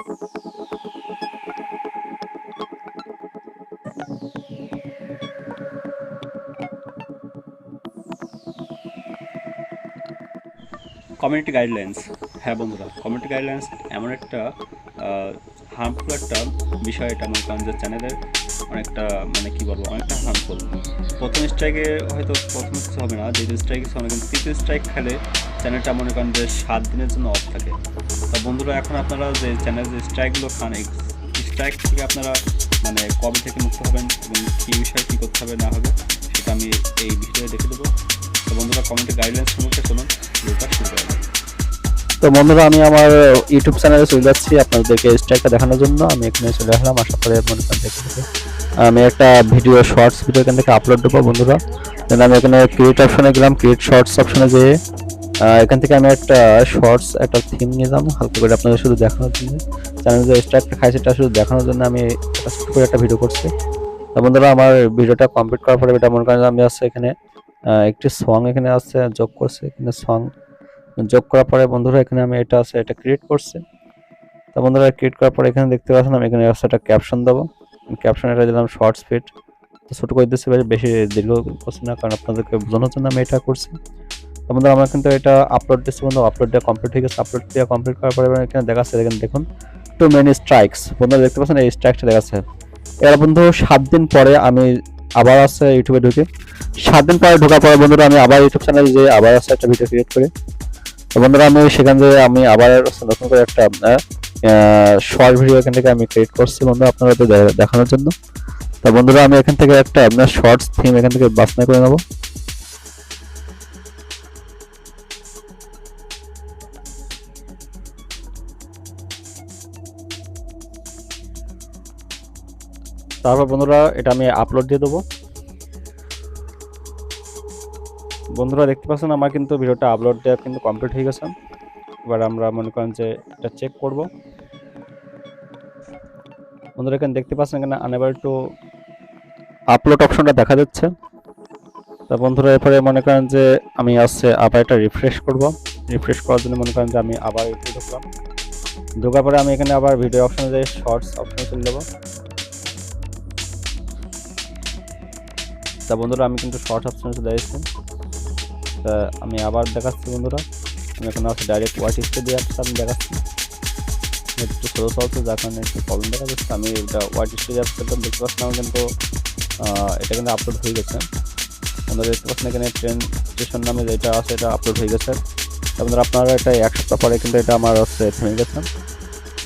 Community guidelines. হ্যাঁ বন্ধুরা, community guidelines এমন একটা হার্মফুল একটা বিষয়, এটা মনে করেন যে চ্যানেলের অনেকটা মানে কী বলবো, অনেকটা হার্মফুল। প্রথম স্ট্রাইকে হয়তো প্রথম কিছু হবে না, দ্বিতীয় স্ট্রাইক কিছু হবে, কিন্তু তৃতীয় স্ট্রাইক খেলে চ্যানেলটা মনে করেন যে 7 দিনের জন্য অফ থাকে। তা বন্ধুরা, এখন আপনারা যে চ্যানেল যে স্ট্রাইকগুলো খান, এই স্ট্রাইক থেকে আপনারা মানে কবে থেকে মুক্ত হবেন এবং কী বিষয়ে কী করতে হবে না হবে সেটা আমি এই ভিডিওতে দেখে দেবো। তো বন্ধুরা, কমিউনিটি গাইডলাইন্স সম্পর্কে চলুন ভিডিওটা শুরু করা যাক। তো বন্ধুরা, আমি আমার ইউটিউব চ্যানেলে চলে যাচ্ছি আপনাদেরকে স্ট্রাইকটা দেখানোর জন্য। আমি এখানে চলে আসলাম, আশা করে মনে করেন দেখে আমি একটা ভিডিও শর্টস ভিডিও এখান থেকে আপলোড দেবো বন্ধুরা। দেন আমি এখানে ক্রিয়েট অপশনে গেলাম, ক্রিয়েট শর্টস অপশনে যেয়ে এখান থেকে আমি একটা শর্টস একটা থিম নিলাম হালকা করে আপনাদের শুধু দেখানোর জন্য। চ্যানেলে যে স্ট্রাইকটা খাই সেটা শুধু দেখানোর জন্য আমি ছোট করে একটা ভিডিও করছি। তো বন্ধুরা, আমার ভিডিওটা কমপ্লিট করার পরে এটা মনে করেন আমি আছে এখানে একটি সং এখানে আছে যোগ করছে, এখানে সং যোগ করার পরে বন্ধুরা এখানে আমি এটা আছে এটা ক্রিয়েট করছি। তো বন্ধুরা, ক্রিয়েট করার পরে এখানে দেখতে পাচ্ছেন আমি এখানে আছে একটা ক্যাপশন দেবো। ক্যাপশন এটা দিলাম শর্ট স্পিড, তো ছোটো করে দিচ্ছি, বেশি দীর্ঘ করছি না, কারণ আপনাদেরকে বোঝানোর জন্য আমি এটা করছি। তো বন্ধুরা, আমরা কিন্তু এটা আপলোড দিচ্ছি বন্ধু, আপলোড দেওয়া কমপ্লিট হয়ে গেছে। আপলোড দেওয়া কমপ্লিট করার পরে এখানে দেখাচ্ছে, দেখুন টু মেনি স্ট্রাইকস। বন্ধুরা দেখতে পাচ্ছেন এই স্ট্রাইকটা দেখাচ্ছে। এবার বন্ধু 7 দিন পরে আমি আবার আছে ইউটিউবে ঢুকি। 7 দিন পরে ঢোকার পরে বন্ধুরা আমি আবার ইউটিউব চ্যানেলে যে আবার আছে একটা ভিডিও ক্রিয়েট করি। তো বন্ধুরা, আমি সেখান থেকে আমি আবার নতুন করে একটা শর্ট ভিডিও এখান থেকে আমি ক্রিয়েট করছি বন্ধু আপনাদের দেখানোর জন্য। তো বন্ধুরা, আমি এখান থেকে একটা আপনার শর্টস থিম এখান থেকে বাছনা করে নেব। তারপর বন্ধুরা এটা আমি আপলোড দিয়ে দেবো। বন্ধুরা দেখতে পাচ্ছেন আমার কিন্তু ভিডিওটা আপলোড দেওয়া কিন্তু কমপ্লিট হয়ে গেছে। এবার আমরা মনে করেন যে এটা চেক করব। বন্ধুরা এখানে দেখতে পাচ্ছেন এখানে আনএবল টু আপলোড অপশনটা দেখা যাচ্ছে। তা বন্ধুরা, এরপরে মনে করেন যে আমি আসছে আবার এটা রিফ্রেশ করব। রিফ্রেশ করার জন্য মনে করেন যে আমি আবার একটু ঢুকলাম। ঢোকার পরে আমি এখানে আবার ভিডিও অপশনে যাই, শর্টস অপশনে চলে যাবো। তা বন্ধুরা, আমি কিন্তু শর্টস অপশনে চলে এসেছি। তা আমি আবার দেখাচ্ছি বন্ধুরা, আমি এখন আছে ডাইরেক্ট ওয়াচ হিস্ট্রি দিয়ে আমি দেখাচ্ছি। একটু স্লো চলছে, যার কারণে একটু প্রবলেম দেখা যাচ্ছে। আমি এটা ওয়াচ হিস্ট্রি অ্যাপসটা দেখতে পাচ্ছিলাম, কিন্তু এটা কিন্তু আপলোড হয়ে গেছে। বন্ধুরা দেখতে পাচ্ছেন এখানে ট্রেন স্টেশন নামে যেটা আছে এটা আপলোড হয়ে গেছে। বন্ধুরা, আপনারা এটা 1 সপ্তাহ পরে কিন্তু এটা আমার হচ্ছে থেমে গেছে।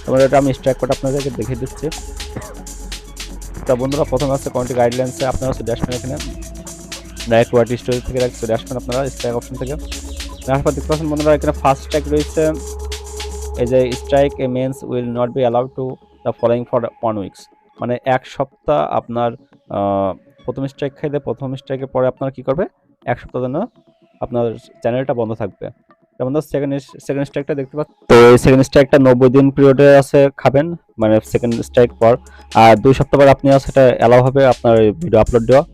তারপরে এটা আমি স্ট্রাইক কোড আপনাদেরকে দেখিয়ে দিচ্ছি। তা বন্ধুরা, প্রথমে আছে কমিউনিটি গাইডলাইন্সে আপনারা হচ্ছে ড্যাশম্যান, এখানে ডাইরেক্ট ওয়াচ স্টোরি থেকে রাখছে ড্যাশম্যান, আপনারা স্ট্রাইক অপশন থেকে তারপর দেখতে পাচ্ছেন বন্ধুরা এখানে ফার্স্ট স্ট্রাইক রয়েছে এই যে স্ট্রাইক এ men's will not be allowed to the following for 1 weeks. মানে 1 সপ্তাহ আপনার প্রথম স্ট্রাইক খাইলে প্রথম স্ট্রাইকের পরে আপনার কি করবে, 1 সপ্তাহ জন্য আপনার চ্যানেলটা বন্ধ থাকবে। যেমন সেকেন্ড স্ট্রাইকটা দেখতে পাচ্ছেন, তো এই সেকেন্ড স্ট্রাইকটা 90 দিন পিরিয়ডে আছে খাবেন, মানে সেকেন্ড স্ট্রাইক পর। আর 2 সপ্তাহ পর আপনি সেটা অ্যালাউ হবে আপনার ভিডিও আপলোড দেওয়া।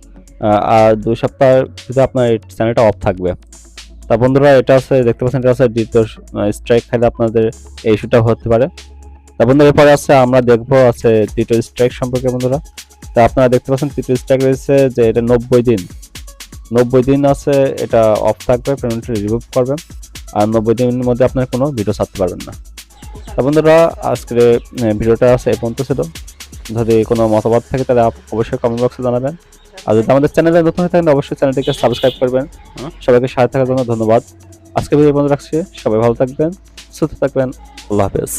আর 2 সপ্তাহ ভিতরে আপনার চ্যানেলটা অফ থাকবে। তা বন্ধুরা, এটা আছে দেখতে পাচ্ছেন, এটা আছে দ্বিতীয় স্ট্রাইক খাইলে আপনাদের এই ইস্যুটা হতে পারে। তা বন্ধুরা, এরপরে আছে আমরা দেখবো আছে তৃতীয় স্ট্রাইক সম্পর্কে বন্ধুরা। তা আপনারা দেখতে পাচ্ছেন তৃতীয় স্ট্রাইক রয়েছে যে এটা 90 দিন আছে, এটা অফ থাকবে, পেমেন্টটা রিমুভ করবেন। আর 90 দিনের মধ্যে আপনার কোনো ভিডিও ছাড়তে পারবেন না। তা বন্ধুরা, আজকের ভিডিওটা আছে এই পর্যন্ত ছিল। যদি কোনো মতামত থাকে তাহলে অবশ্যই কমেন্ট বক্সে জানাবেন। আর যদি আমাদের চ্যানেলে নতুন হয়ে থাকেন অবশ্যই চ্যানেলটিকে সাবস্ক্রাইব করবেন। সবাইকে সাথে থাকার জন্য ধন্যবাদ। আজকে ভিডিও বন্ধ রাখছি, সবাই ভালো থাকবেন, সুস্থ থাকবেন, আল্লাহ হাফেজ।